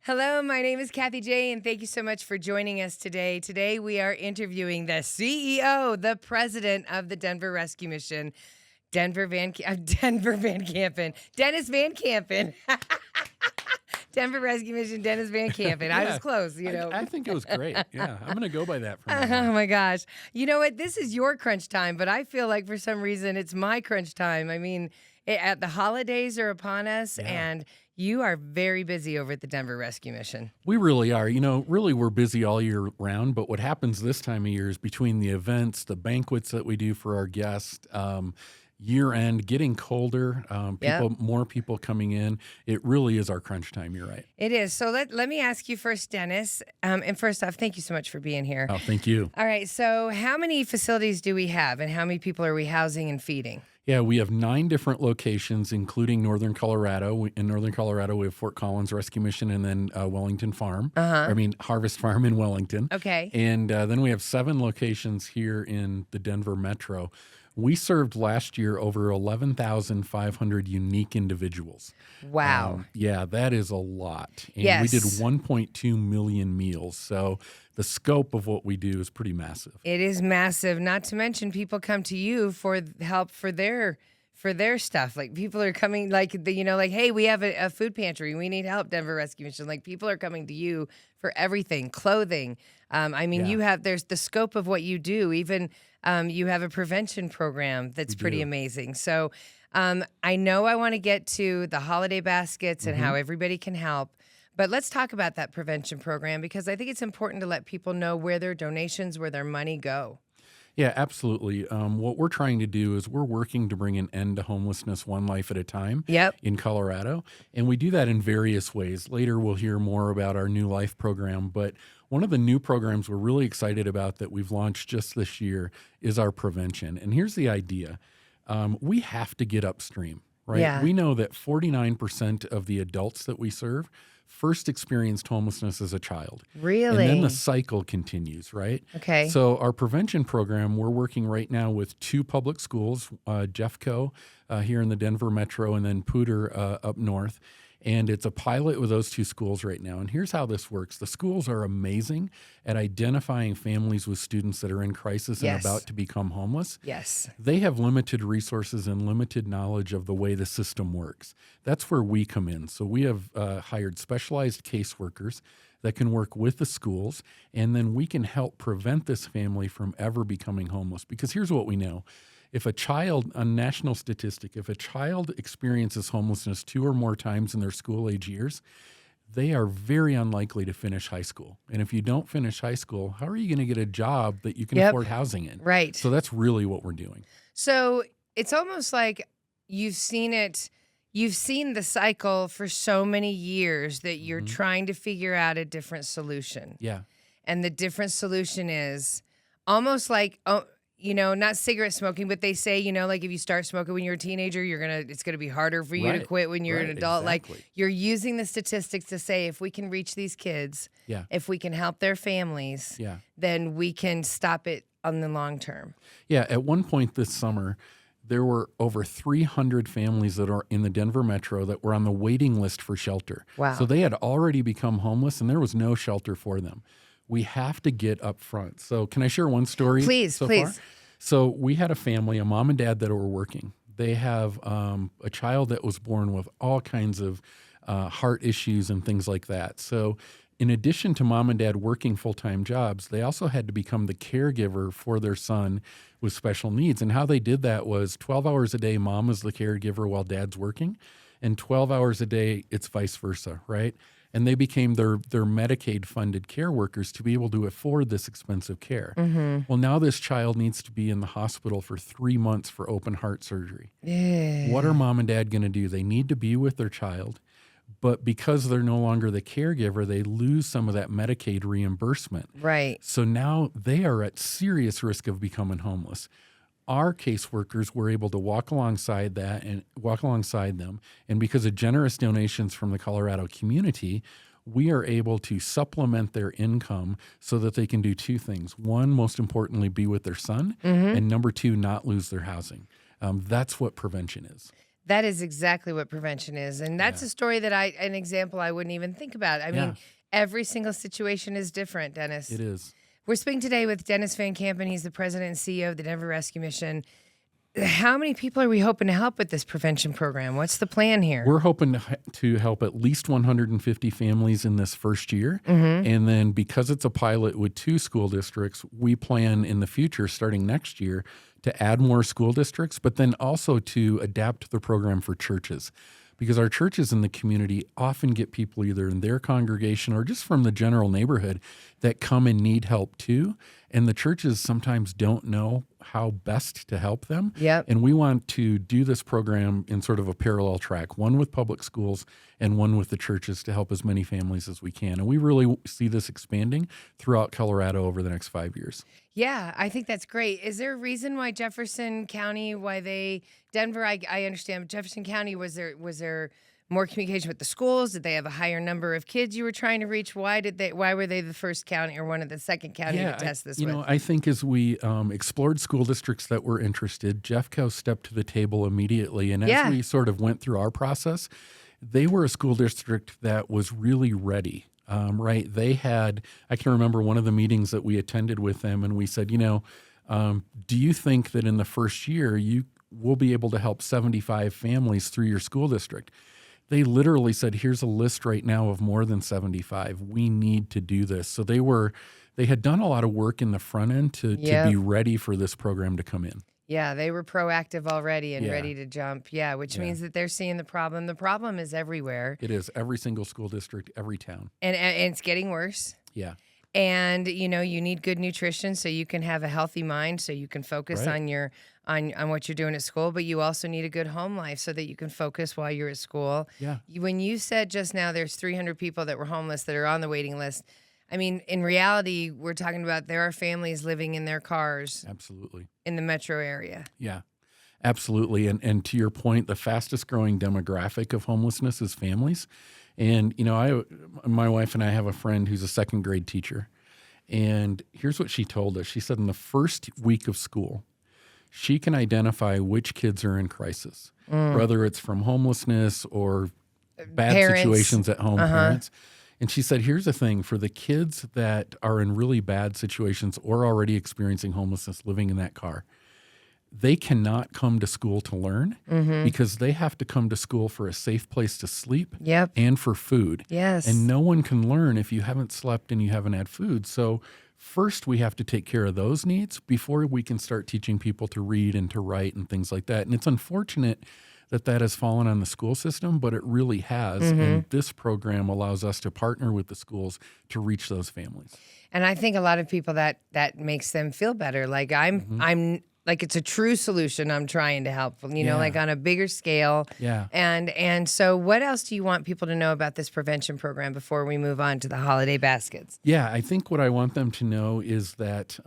Hello, my name is Kathie J, and thank you so much for joining us today. Today, we are interviewing the CEO, the president of the Denver Rescue Mission, Denver Van Kampen, Dennis Van Kampen. Denver Rescue Mission, Dennis Van Kampen. I was Yeah, close, you know. I think it was great. Yeah, I'm gonna go by that from now Oh on. my gosh. You know what? This is your crunch time, but I feel like for some reason it's my crunch time. I mean, at the holidays are upon us, Yeah, and you are very busy over at the Denver Rescue Mission. we really are. Really, we're busy all year round. But what happens this time of year is between the events, the banquets that we do for our guests, year end, getting colder, Yep. more people coming in. It really is our crunch time. You're right. It is. So let me ask you first, Dennis. And first off, thank you so much for being here. Oh, thank you. All right. So how many facilities do we have, and how many people are we housing and feeding? Yeah, we have 9 different locations, including Northern Colorado. In Northern Colorado, we have Fort Collins Rescue Mission and then Wellington Farm. Harvest Farm in Wellington. Okay. And then we have 7 locations here in the Denver metro. We served last year over 11,500 unique individuals. Wow. Yeah, that is a lot. And we did Yes. 1.2 million meals. So the scope of what we do is pretty massive. It is massive. Not to mention, people come to you for help for their stuff. Like people are coming, like like, hey, we have a food pantry. We need help, Denver Rescue Mission. Like people are coming to you for everything, clothing. Yeah. There's the scope of what you do. Even you have a prevention program that's We pretty do. amazing. So I know I want to get to the holiday baskets and how Mhm. everybody can help. But let's talk about that prevention program, because I think it's important to let people know where their donations, where their money go. Yeah, absolutely. What we're trying to do is we're working to bring an end to homelessness one life at a time Yep. in Colorado. And we do that in various ways. Later, we'll hear more about our New Life program. But one of the new programs we're really excited about that we've launched just this year is our prevention. And here's the idea. We have to get upstream, right? Yeah. We know that 49% of the adults that we serve first experienced homelessness as a child. Really? And then the cycle continues, right? Okay. So our prevention program, we're working right now with 2 public schools, Jeffco here in the Denver metro, and then Poudre up north. And it's a pilot with those 2 schools right now. And here's how this works. The schools are amazing at identifying families with students that are in crisis and Yes. about to become homeless. Yes. They have limited resources and limited knowledge of the way the system works. That's where we come in. So we have hired specialized caseworkers that can work with the schools, and then we can help prevent this family from ever becoming homeless. Because here's what we know. If a child, a national statistic, if a child experiences homelessness 2 or more times in their school age years, they are very unlikely to finish high school. And if you don't finish high school, how are you going to get a job that you can Yep. afford housing in? Right. So that's really what we're doing. So it's almost like you've seen it. You've seen the cycle for so many years that you're Mhm. trying to figure out a different solution. Yeah. And the different solution is almost like, not cigarette smoking, but they say, like if you start smoking when you're a teenager, it's gonna be harder for you to Right. quit when you're an Right. adult. Like Exactly. you're using the statistics to say, if we can reach these kids, Yeah. if we can help their families, Yeah. then we can stop it on the long term. Yeah. At one point this summer, there were over 300 families that are in the Denver metro that were on the waiting list for shelter. Wow. So they had already become homeless and there was no shelter for them. We have to get up front. So can I share one story? Please, so please. far? So we had a family, a mom and dad that were working. They have a child that was born with all kinds of heart issues and things like that. So in addition to mom and dad working full-time jobs, they also had to become the caregiver for their son with special needs. And how they did that was 12 hours a day, mom is the caregiver while dad's working, and 12 hours a day, it's vice versa, right? And they became their Medicaid-funded care workers to be able to afford this expensive care. Mm-hmm. Well, now this child needs to be in the hospital for 3 months for open heart surgery. What are mom and dad going to do? They need to be with their child, but because they're no longer the caregiver, they lose some of that Medicaid reimbursement. Right. So now they are at serious risk of becoming homeless. Our caseworkers were able to walk alongside them. And because of generous donations from the Colorado community, we are able to supplement their income so that they can do 2 things. One, most importantly, be with their son. Mm-hmm. And number 2, not lose their housing. That's what prevention is. That is exactly what prevention is. And that's Yeah. a story that an example I wouldn't even think about. I Yeah, mean, every single situation is different, Dennis. it is. We're speaking today with Dennis Van Kampen. He's the president and CEO of the Denver Rescue Mission. How many people are we hoping to help with this prevention program? What's the plan here? We're hoping to help at least 150 families in this first year. And then because it's a pilot with 2 school districts, we plan in the future, starting next year, to add more school districts, but then also to adapt the program for churches. Because our churches in the community often get people either in their congregation or just from the general neighborhood that come and need help too. And the churches sometimes don't know how best to help them. Yep. And we want to do this program in sort of a parallel track, one with public schools and one with the churches to help as many families as we can. And we really see this expanding throughout Colorado over the next 5 years. Yeah, I think that's great. Is there a reason why Jefferson County, Denver, I understand, but Jefferson County, was there more communication with the schools? Did they have a higher number of kids you were trying to reach? Why were they the first county or one of the second county to test this with? I think as we explored school districts that were interested, Jeffco stepped to the table immediately. And as we sort of went through our process, they were a school district that was really ready. Right. I can remember one of the meetings that we attended with them, and we said, do you think that in the first year you will be able to help 75 families through your school district? They literally said, here's a list right now of more than 75. We need to do this. So they had done a lot of work in the front end to be ready for this program to come in. Yeah, they were proactive already and ready to jump. Yeah, which means that they're seeing the problem. The problem is everywhere. It is every single school district, every town. And it's getting worse. Yeah. And you need good nutrition so you can have a healthy mind, so you can focus on on what you're doing at school, but you also need a good home life so that you can focus while you're at school. Yeah. When you said just now there's 300 people that were homeless that are on the waiting list, I mean, in reality, we're talking about there are families living in their cars. Absolutely. In the metro area. Yeah, absolutely. And to your point, the fastest growing demographic of homelessness is families. And, my wife and I have a friend who's a second grade teacher. And here's what she told us. She said in the first week of school, she can identify which kids are in crisis, whether it's from homelessness or bad situations at home, parents. And she said, here's the thing, for the kids that are in really bad situations or already experiencing homelessness living in that car, they cannot come to school to learn because they have to come to school for a safe place to sleep and for food. Yes. And no one can learn if you haven't slept and you haven't had food. So first we have to take care of those needs before we can start teaching people to read and to write and things like that. And it's unfortunate that has fallen on the school system, but it really has. And this program allows us to partner with the schools to reach those families. And I think a lot of people that makes them feel better. Like I'm like it's a true solution. I'm trying to help, like on a bigger scale. Yeah. And so what else do you want people to know about this prevention program before we move on to the holiday baskets? Yeah, I think what I want them to know is that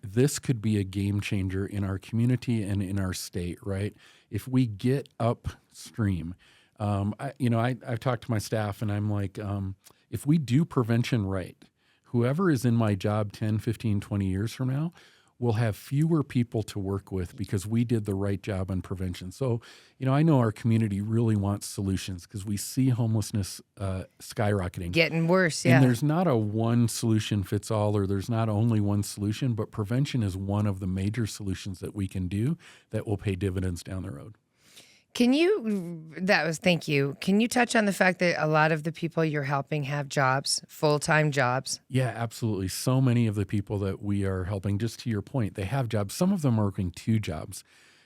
this could be a game changer in our community and in our state, right? If we get upstream, I've talked to my staff and I'm like, if we do prevention right, whoever is in my job 10, 15, 20 years from now will have fewer people to work with because we did the right job on prevention. So, I know our community really wants solutions because we see homelessness skyrocketing. Getting worse, yeah. And there's not a one solution fits all, or there's not only one solution, but prevention is one of the major solutions that we can do that will pay dividends down the road. Thank you. Can you touch on the fact that a lot of the people you're helping have jobs, full-time jobs? Yeah, absolutely. So many of the people that we are helping, just to your point, they have jobs. Some of them are working 2 jobs.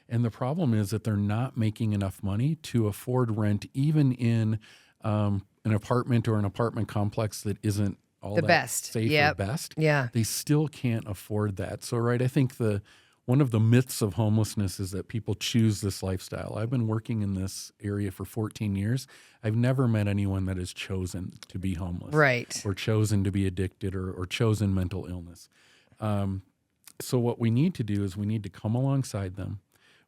And the problem is that they're not making enough money to afford rent, even in an apartment or an apartment complex that isn't all the that best. safe or best. Yeah. They still can't afford that. So, I think one of the myths of homelessness is that people choose this lifestyle. I've been working in this area for 14 years. I've never met anyone that has chosen to be homeless. Right. Or chosen to be addicted or chosen mental illness. So what we need to do is we need to come alongside them.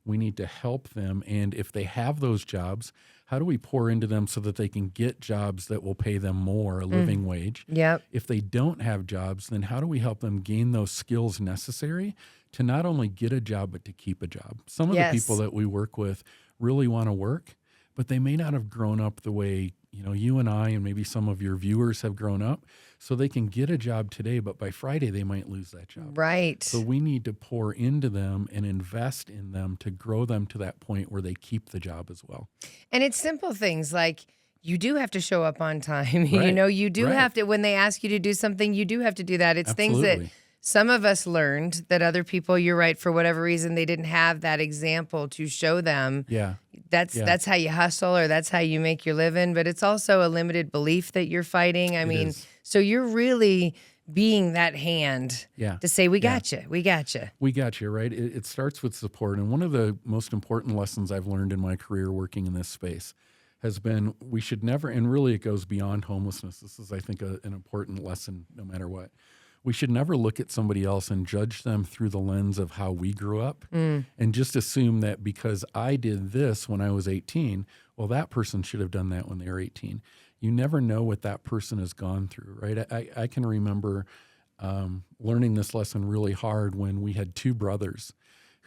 We need to help them. And if they have those jobs, how do we pour into them so that they can get jobs that will pay them more, a living wage? Yep. If they don't have jobs, then how do we help them gain those skills necessary to not only get a job, but to keep a job? Some of the people that we work with really want to work, but they may not have grown up the way, you and I and maybe some of your viewers have grown up. So they can get a job today, but by Friday they might lose that job. Right. So we need to pour into them and invest in them to grow them to that point where they keep the job as well. And it's simple things like you do have to show up on time. Right. You do have to, when they ask you to do something, you do have to do that. It's Absolutely. things that some of us learned that other people, you're right, for whatever reason, they didn't have that example to show them. Yeah. That's how you hustle, or that's how you make your living. But it's also a limited belief that you're fighting. I mean, so you're really being that hand to say, we got you. We got you. We got you, right? It starts with support. And one of the most important lessons I've learned in my career working in this space has been we should never, and really it goes beyond homelessness. This is, I think, an important lesson no matter what. We should never look at somebody else and judge them through the lens of how we grew up and just assume that because I did this when I was 18, well, that person should have done that when they were 18. You never know what that person has gone through, right? I can remember learning this lesson really hard when we had two brothers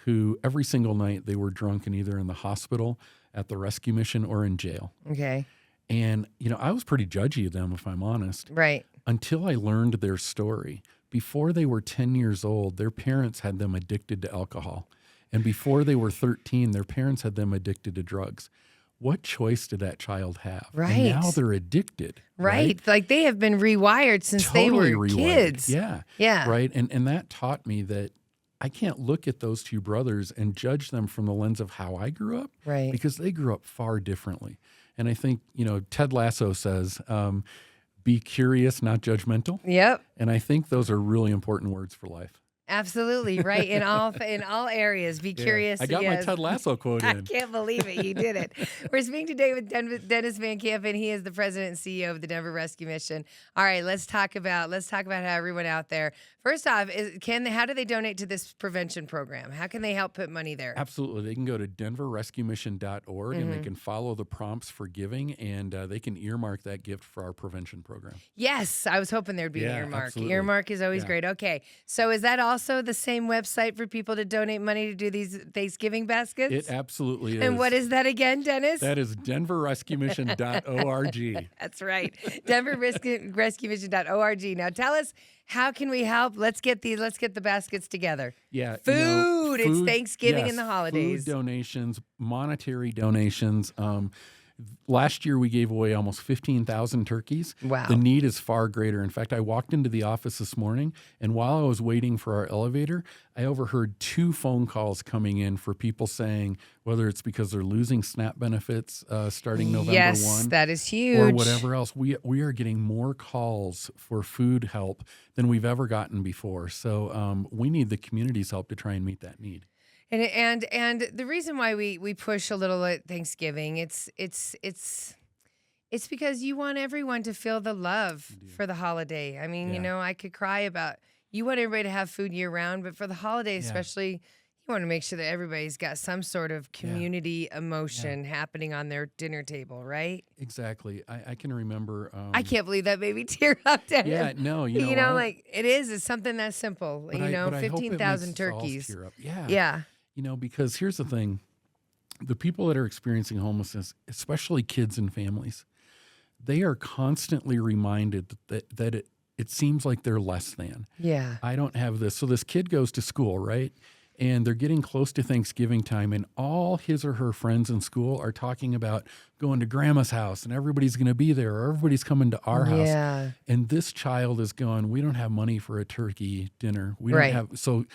who every single night they were drunk and either in the hospital, at the rescue mission, or in jail. Okay. And, I was pretty judgy of them, if I'm honest. Right. Until I learned their story. Before they were 10 years old, their parents had them addicted to alcohol. And before they were 13, their parents had them addicted to drugs. What choice did that child have? Right. And now they're addicted. Right. Like they have been rewired since Totally they were rewired. kids. Yeah. Yeah. Right. And that taught me that I can't look at those two brothers and judge them from the lens of how I grew up. Right. Because they grew up far differently. And I think, Ted Lasso says, be curious, not judgmental. Yep. And I think those are really important words for life. Absolutely. Right. In all areas. Be curious. I got my Ted Lasso quote in. I can't believe it. You did it. We're speaking today with Dennis Van Kampen. He is the president and CEO of the Denver Rescue Mission. All right, let's talk about how everyone out there. First off, how do they donate to this prevention program? How can they help put money there? Absolutely. They can go to denverrescuemission.org and they can follow the prompts for giving, and they can earmark that gift for our prevention program. Yes, I was hoping there'd be an earmark. Absolutely. Earmark is always great. Okay, so is that also the same website for people to donate money to do these Thanksgiving baskets? It absolutely is. And what is that again, Dennis? That is denverrescuemission.org. That's right. denverrescuemission.org. Now tell us, how can we help? Let's get the baskets together. Yeah. Food. It's Thanksgiving and the holidays. Food donations, monetary donations. Last year, we gave away almost 15,000 turkeys. Wow. The need is far greater. In fact, I walked into the office this morning, and while I was waiting for our elevator, I overheard 2 phone calls coming in for people saying, whether it's because they're losing SNAP benefits starting November 1. Yes, that is huge. Or whatever else. We are getting more calls for food help than we've ever gotten before. So we need the community's help to try and meet that need. And the reason why we push a little at Thanksgiving, it's because you want everyone to feel the love for the holiday. I mean, I could cry about, you want everybody to have food year round, but for the holiday especially, you want to make sure that everybody's got some sort of community emotion happening on their dinner table, right? Exactly. I can remember. I can't believe that made me tear up, Dennis. Yeah, no, like it's something that simple. But I hope it 15,000 makes us all turkeys. tear up. Yeah. Yeah. Because here's the thing. The people that are experiencing homelessness, especially kids and families, they are constantly reminded that it seems like they're less than. Yeah. I don't have this. So this kid goes to school, right? And they're getting close to Thanksgiving time, and all his or her friends in school are talking about going to grandma's house, and everybody's going to be there, or everybody's coming to our house. Yeah. And this child is going, we don't have money for a turkey dinner. We don't have. So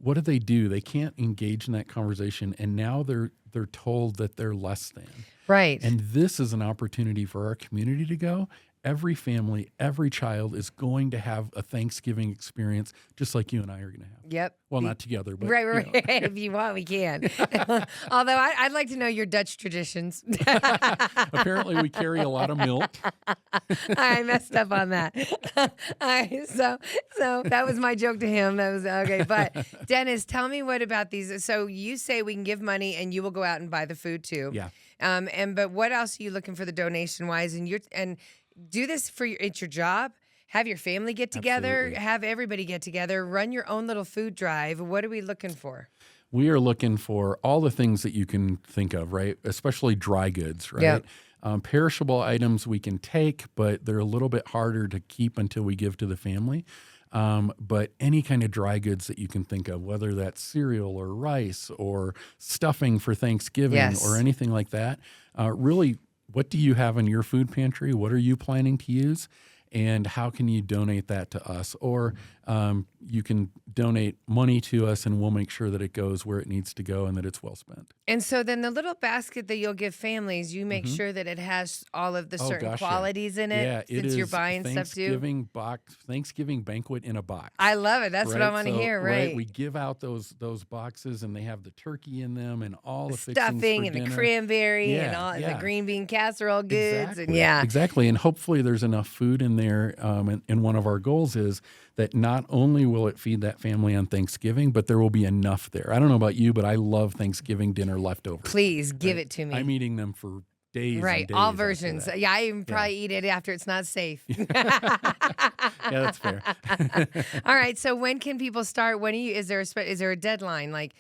what do? They can't engage in that conversation, and now they're told that they're less than. Right. And this is an opportunity for our community to go. Every family, every child is going to have a Thanksgiving experience just like you and I are going to have. Yep. Well, not together, but right. If you want, we can. Although I'd like to know your Dutch traditions. Apparently, we carry a lot of milk. I messed up on that. So that was my joke to him. That was okay. But Dennis, tell me what about these? So you say we can give money, and you will go out and buy the food too. Yeah. But what else are you looking for the donation wise? And do this for it's your job. Have your family get together. Absolutely. Have everybody get together. Run your own little food drive. What are we looking for? we are looking for all the things that you can think of, right? Especially dry goods, right? Yep. Perishable items we can take, but they're a little bit harder to keep until we give to the family. But any kind of dry goods that you can think of, whether that's cereal or rice or stuffing for Thanksgiving Yes. or anything like that, really, what do you have in your food pantry? What are you planning to use? And how can you donate that to us? Or you can donate money to us and we'll make sure that it goes where it needs to go and that it's well spent. And so then the little basket that you'll give families, you make sure that it has all of the certain qualities in it, Yeah, it since you're is buying stuff too. Thanksgiving banquet in a box. I love it. That's what I Right? want to So, hear, right? We give out those boxes and they have the turkey in them and all the fixings Stuffing for and dinner. the cranberry and Yeah, all the yeah. green bean casserole goods. Exactly. Exactly. And hopefully there's enough food in there. And one of our goals is that not only will it feed that family on Thanksgiving, but there will be enough there. I don't know about you, but I love Thanksgiving dinner leftovers. Please give it to me. I'm eating them for days Right, and days all after versions. that. Yeah, I even probably eat it after it's not safe. Yeah, that's fair. All right, so when can people start? When is there a deadline? Like,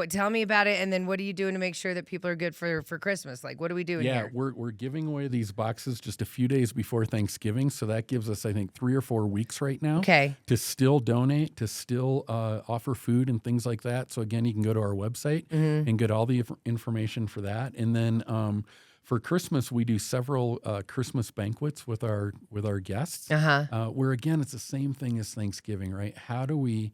tell me about it, and then what are you doing to make sure that people are good for Christmas? Like, what are we doing Yeah, here? we're giving away these boxes just a few days before Thanksgiving, so that gives us, I think, 3 or 4 weeks right now. Okay. To still donate, to still offer food and things like that. So again, you can go to our website and get all the information for that. And then for Christmas, we do several Christmas banquets with our guests. Where again, it's the same thing as Thanksgiving, right? How do we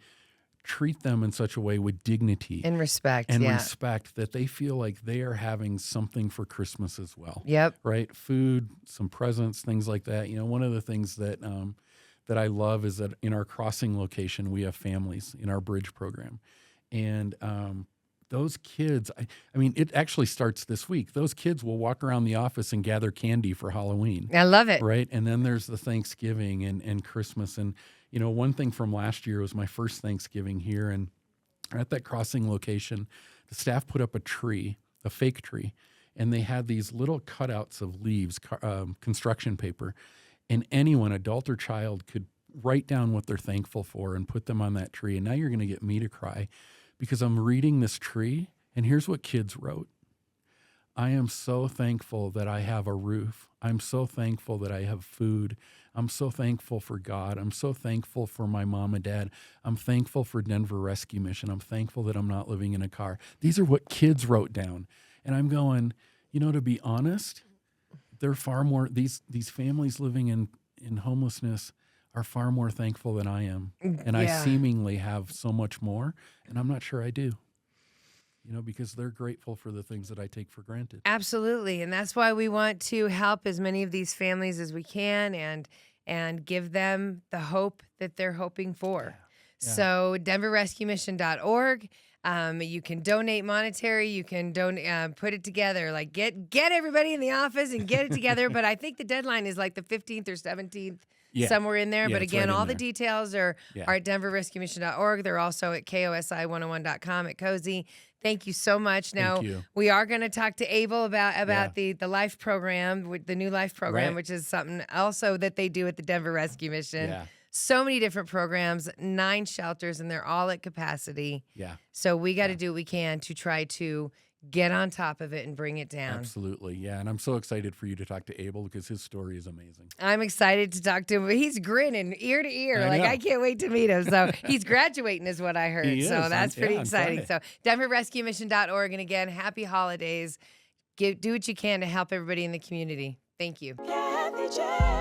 treat them in such a way with dignity And respect, respect that they feel like they are having something for Christmas as well. Yep. Right? Food, some presents, things like that. One of the things that that I love is that in our crossing location, we have families in our bridge program. And those kids, I mean, it actually starts this week. Those kids will walk around the office and gather candy for Halloween. I love it. Right? And then there's the Thanksgiving and Christmas. And, one thing from last year was my first Thanksgiving here. And at that crossing location, the staff put up a tree, a fake tree, and they had these little cutouts of leaves, construction paper. And anyone, adult or child, could write down what they're thankful for and put them on that tree. And now you're going to get me to cry because I'm reading this tree, and here's what kids wrote. I am so thankful that I have a roof. I'm so thankful that I have food. I'm so thankful for God. I'm so thankful for my mom and dad. I'm thankful for Denver Rescue Mission. I'm thankful that I'm not living in a car. These are what kids wrote down. And I'm going, to be honest, they're far more, these families living in homelessness are far more thankful than I am. And I seemingly have so much more, and I'm not sure I do. Because they're grateful for the things that I take for granted. Absolutely. And that's why we want to help as many of these families as we can and give them the hope that they're hoping for. Yeah. So denverrescuemission.org. You can donate monetary. You can put it together. Like get everybody in the office and get it together. But I think the deadline is like the 15th or 17th. Yeah. Somewhere in there. Yeah, But it's again, right in all the there. details are at denverrescuemission.org. They're also at kosi101.com at Cozy. Thank you so much. Now, Thank you. we are going to talk to Abel about the life program, the new life program, Right. which is something also that they do at the Denver Rescue Mission. Yeah. So many different programs, 9 shelters, and they're all at capacity. Yeah. So we got to do what we can to try to get on top of it and bring it down. Absolutely. Yeah. And I'm so excited for you to talk to Abel because his story is amazing. I'm excited to talk to him. He's grinning ear to ear. I know. I can't wait to meet him. So he's graduating is what I heard. He is. So that's pretty on exciting. Friday. So denverrescuemission.org. And again, happy holidays. Do what you can to help everybody in the community. Thank you. Kathie J.